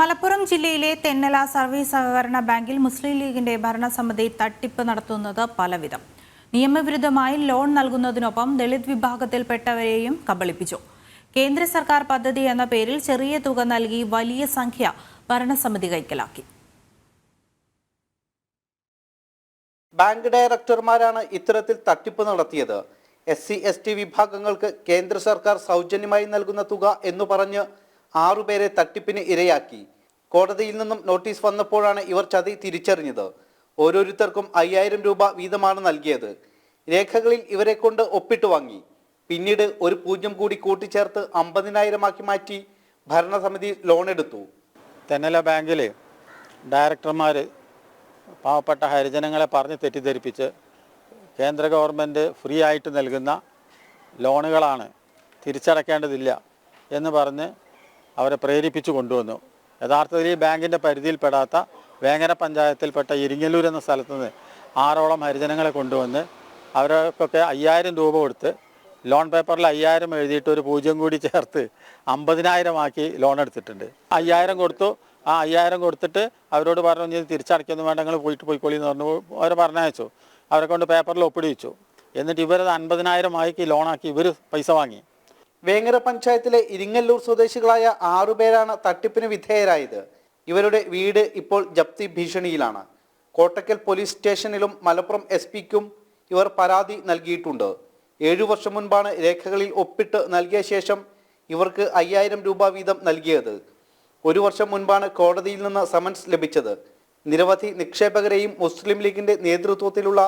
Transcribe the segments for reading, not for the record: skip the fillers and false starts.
മലപ്പുറം ജില്ലയിലെ തെന്നല സർവീസ് സഹകരണ ബാങ്കിൽ മുസ്ലിം ലീഗിന്റെ ഭരണസമിതി തട്ടിപ്പ് നടത്തുന്നത് പലവിധം. നിയമവിരുദ്ധമായി ലോൺ നൽകുന്നതിനൊപ്പം ദളിത് വിഭാഗത്തിൽപ്പെട്ടവരെയും കബളിപ്പിച്ചു. കേന്ദ്ര സർക്കാർ പദ്ധതി എന്ന പേരിൽ ചെറിയ തുക നൽകി വലിയ സംഖ്യ ഭരണസമിതി കൈക്കലാക്കി. ബാങ്ക് ഡയറക്ടർമാരാണ് ഇത്തരത്തിൽ തട്ടിപ്പ് നടത്തിയത്. SC/ST വിഭാഗങ്ങൾക്ക് കേന്ദ്ര സർക്കാർ സൗജന്യമായി നൽകുന്ന തുക എന്നു പറഞ്ഞ് 6 പേരെ തട്ടിപ്പിന് ഇരയാക്കി. കോടതിയിൽ നിന്നും നോട്ടീസ് വന്നപ്പോഴാണ് ഇവർ ചതി തിരിച്ചറിഞ്ഞത്. ഓരോരുത്തർക്കും 5000 രൂപ വീതമാണ് നൽകിയത്. രേഖകളിൽ ഇവരെ കൊണ്ട് ഒപ്പിട്ട് വാങ്ങി. പിന്നീട് ഒരു 0 കൂടി കൂട്ടിച്ചേർത്ത് 50,000 ആക്കി മാറ്റി ഭരണസമിതി ലോൺ എടുത്തു. തെന്നല ബാങ്കിലെ ഡയറക്ടർമാർ പാവപ്പെട്ട ഹരിജനങ്ങളെ പറഞ്ഞ് തെറ്റിദ്ധരിപ്പിച്ച് കേന്ദ്ര ഗവൺമെൻറ് ഫ്രീ ആയിട്ട് നൽകുന്ന ലോണുകളാണ്, തിരിച്ചടയ്ക്കേണ്ടതില്ല എന്ന് പറഞ്ഞ് അവരെ പ്രേരിപ്പിച്ചു കൊണ്ടുവന്നു. യഥാർത്ഥത്തിൽ ഈ ബാങ്കിൻ്റെ പരിധിയിൽപ്പെടാത്ത വേങ്ങര പഞ്ചായത്തിൽപ്പെട്ട ഇരിങ്ങല്ലൂർ എന്ന സ്ഥലത്ത് നിന്ന് 6ഓളം ഹരിജനങ്ങളെ കൊണ്ടുവന്ന് അവർക്കൊക്കെ 5000 രൂപ കൊടുത്ത് ലോൺ പേപ്പറിൽ 5000 എഴുതിയിട്ട് ഒരു 0 കൂടി ചേർത്ത് 50,000 ആക്കി ലോൺ എടുത്തിട്ടുണ്ട്. 5000 കൊടുത്തു. ആ 5000 കൊടുത്തിട്ട് അവരോട് പറഞ്ഞു തിരിച്ചടയ്ക്കൊന്നും വേണ്ട, നിങ്ങൾ പോയിക്കോളി എന്ന് പറഞ്ഞു. അവരെ പറഞ്ഞയച്ചു. അവരെ കൊണ്ട് പേപ്പറിൽ ഒപ്പിടിച്ചു. എന്നിട്ട് ഇവരത് 50,000 ആക്കി ലോണാക്കി ഇവർ പൈസ വാങ്ങി. വേങ്ങര പഞ്ചായത്തിലെ ഇരിങ്ങല്ലൂർ സ്വദേശികളായ 6 പേരാണ് തട്ടിപ്പിന് വിധേയരായത്. ഇവരുടെ വീട് ഇപ്പോൾ ജപ്തി ഭീഷണിയിലാണ്. കോട്ടക്കൽ പോലീസ് സ്റ്റേഷനിലും മലപ്പുറം SP-ക്കും ഇവർ പരാതി നൽകിയിട്ടുണ്ട്. 7 വർഷം മുൻപാണ് രേഖകളിൽ ഒപ്പിട്ട് നൽകിയ ശേഷം ഇവർക്ക് 5000 രൂപ വീതം നൽകിയത്. 1 വർഷം മുൻപാണ് കോടതിയിൽ നിന്ന് സമൻസ് ലഭിച്ചത്. നിരവധി നിക്ഷേപകരെയും മുസ്ലിം ലീഗിന്റെ നേതൃത്വത്തിലുള്ള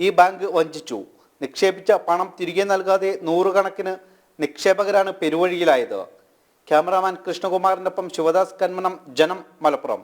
ഈ ബാങ്ക് വഞ്ചിച്ചു. നിക്ഷേപിച്ച പണം തിരികെ നൽകാതെ 100 കണക്കിന് നിക്ഷേപകരാണ് പെരുവഴിയിലായത്. ക്യാമറാമാൻ കൃഷ്ണകുമാറിനൊപ്പം ശിവദാസ് കന്മനം, ജനം, മലപ്പുറം.